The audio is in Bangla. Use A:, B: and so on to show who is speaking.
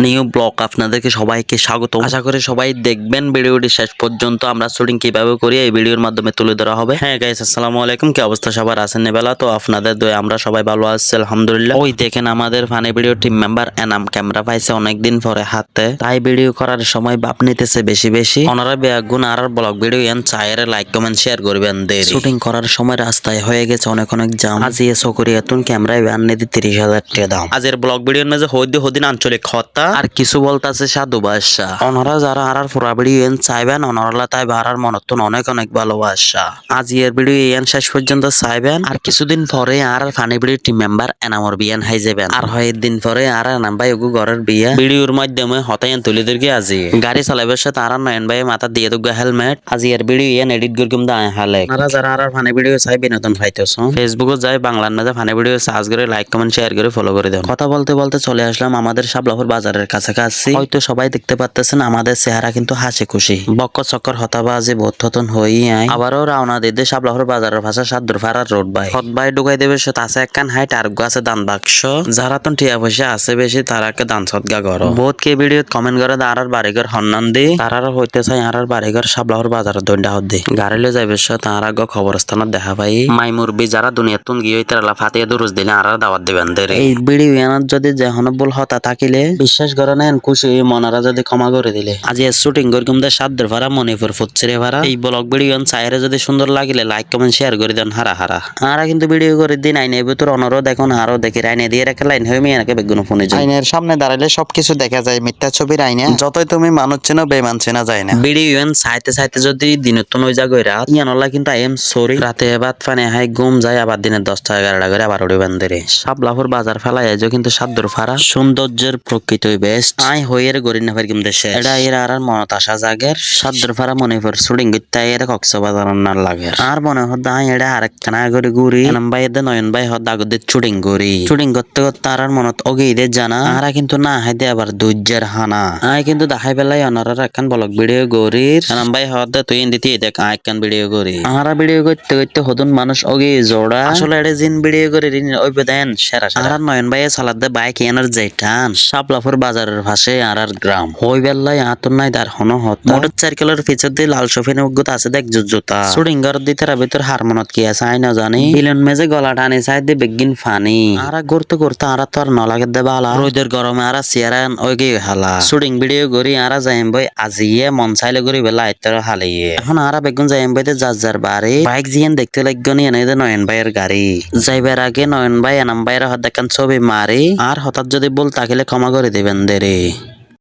A: নিউ ব্লগ আপনাদেরকে সবাইকে স্বাগত। আশা করি সবাই দেখবেন ভিডিওটি শেষ পর্যন্ত। আমরা শুটিং কিভাবে করি এই ভিডিওর মাধ্যমে তুলে ধরা হবে। হ্যাঁ গাইস, আসসালামু আলাইকুম। কি অবস্থা সবার, আছেন বেলা? তো আপনাদের দয়ে আমরা সবাই ভালো আছি আলহামদুলিল্লাহ। ওই দেখেন আমাদের funny video team member Enam camera পাইছে অনেকদিন পরে হাতে, তাই ভিডিও করার সময় বাপ নিতেছে বেশি বেশি। ওনারা বেগুন আর ব্লগ ভিডিও এন চায়ের লাইক কমেন্ট শেয়ার করবেন। শুটিং করার সময় রাস্তায় হয়ে গেছে অনেক জাম। আজ ইয়ে সকরি এতুন ক্যামেরায় ব্যান নিতে 30,000 টাকা দাম। আজের ব্লগ ভিডিওর মাঝে হদিন আঞ্চলিক হত্যা আর কিছু বলতাছে সাধু বাদশা। ওনারা যারা আর পুরা ভিডিও এন চাইবেন ওনারা তাই বাড়ার মনতন অনেক ভালোবাসা। আজ এর ভিডিও এন শেষ পর্যন্ত চাইবেন। আর কিছুদিন পরে আর ফানি ভিডিও টিম মেম্বার এনামর বিয়ান হাই যাবেন। আর হয় দিন পরে আর এনাম ভাই ওগু ঘরের বিয়া ভিডিওর মাধ্যমে হতায়ান তুলে দিকে আজি গাড়ি চালাইবার সাথে আর নয়ন ভাই মাথা দিয়ে দুগা হেলমেট। আজি এর ভিডিও এন এডিট করকুম দা হালে। আপনারা যারা আর ফানি ভিডিও চাই বিনোদন পাইতেছ ফেসবুকে যাই বাংলার মাঝে ফানি ভিডিও সার্চ করে লাইক কমেন্ট শেয়ার করে ফলো করে দেন। কথা বলতে বলতে চলে আসলাম আমাদের শাপলাপুর বাজারের কাছাকাছি। হয়তো সবাই দেখতে পাচ্ছেন আমাদের চেহারা কিন্তু হাসি খুশি। বক্কর চক্কর হতাবাজি বোধন হই আয় আবারও রওনা দিতে শাপলাপুর বাজারের ভাষা সাদ্দুর ফারার রোড বাই হত বাই ঢুকাই দেবে সে আছে একখান হাইট আর আছে দান বাক্স। যারা তো টিয়া পয়সা আছে বেশি তারাকে দান সদগা করো। বহুত কে ভিডিও কমেন্ট করে আর বাড়িঘর হন্নান দি তারা হইতে চাই আর বাড়িঘর শাপলাপুর বাজারের দণ্ডা হত দি গাড়িলে যাইবে সে তারা খবরস্থানত দেখা পাই মাই মুরবি যারা দুনিয়াতুন গিয়ে তারা ফাটিয়ে দুরুজ দিলে আর দাওয়াত দিবেন দের। এই ভিডিও এনার যদি যেহন বল হতা থাকিলে বিশ্বাস করে নেন খুশি মনারা যদি ক্ষমা করে দিলে। আজ শুটিং করকুম দে সাদ্দের ভাড়া মণিপুর ফুচ্ছিরে ভাড়া। এই ব্লগ ভিডিও চাইরে যদি সুন্দর লাগিলে লাইক কমেন্ট শেয়ার করে দেন হারা আরা কিন্তু ভিডিও করে দিন আইনের ভিতর অনরও দেখুন আরো দেখি আইনে দিয়ে রেখে লাইন হয়ে মেয়ে বেগুন ফোনে যায়। আইনের সামনে দাঁড়াইলে সবকিছু দেখা যায়। মিথ্যা ছবির আইনে যতই তুমি মানুষ চেনো বেমান চেনা যায় না। ভিডিও চাইতে যদি দিনতন ওই জায়গায় রাত ইয়ানলা কিন্তু আই এম সরি রাতে এবার ফানে হাই ঘুম যায় আবার দিনের 10টা 11টা করে আবার উড়ে বান্ধে শাপলাপুর বাজার ফেলাই আজ কিন্তু সাদ্দুর ফাড়া সৌন্দর্যের প্রকৃতই বেস্ট আই হইয়ের গড়ি না পারি দেশে এটা এর আর মনত আসা জাগের সাদ্দুর ফাড়া মণিপুর শুটিং করতে এর কক্সবাজার না লাগে আর মনে হদ আই এটা আরেকখানা করে ঘুরি এনাম ভাই এদের নয়ন ভাই হদ আগদের শুটিং করি শুটিং করতে আর মনত ওগে ঈদের জানা আরা কিন্তু না হাইদে আবার দুর্যের হানা আই কিন্তু দেখাই পেলাই অনারার একখান ব্লগ ভিডিও গরির এনাম ভাই হদ তুই দিতে দেখ একখান ভিডিও করি আরা ভিডিও করতে হদুন মানুষ ওগে জোড়া আসলে এটা জিন ভিডিও করে ওই বেদেন সেরা আর নয়ন ভাই সালাদ দে বাইক এনার যেটান শাপলাপুর বাজারের পাশে আর গ্রাম হই বেল্লাই আতর নাই তার হন হত মোটর সাইকেলের পিছর দিয়ে লাল সফিনে উগ্গত আছে দেখ জুতা শুটিং ঘর দিতে ভিতর হারমোনত কি আছে আই না জানি বিলন মেজে গলা টানে সাইড দিয়ে বেগিন ফানি আর করতে আর তো আর নলাগে দে বালা রোদের গরমে আর চেয়ারান ওই গিয়ে হালা শুটিং ভিডিও করি আর যাইম বই আজিয়ে মন চাইলে করি বেলা আইতার হালিয়ে এখন আর বেগুন যাইম বইতে যার বাড়ি বাইক জিয়েন দেখতে লাগনি এনে নয়ন ভাইয়ের গাড়ি যাইবার আগে নয়ন ভাই এনাম ভাইয়ের হাত দেখান ছবি মারি আর হঠাৎ যদি বল তাকিলে ক্ষমা করে দিবেন দেরে।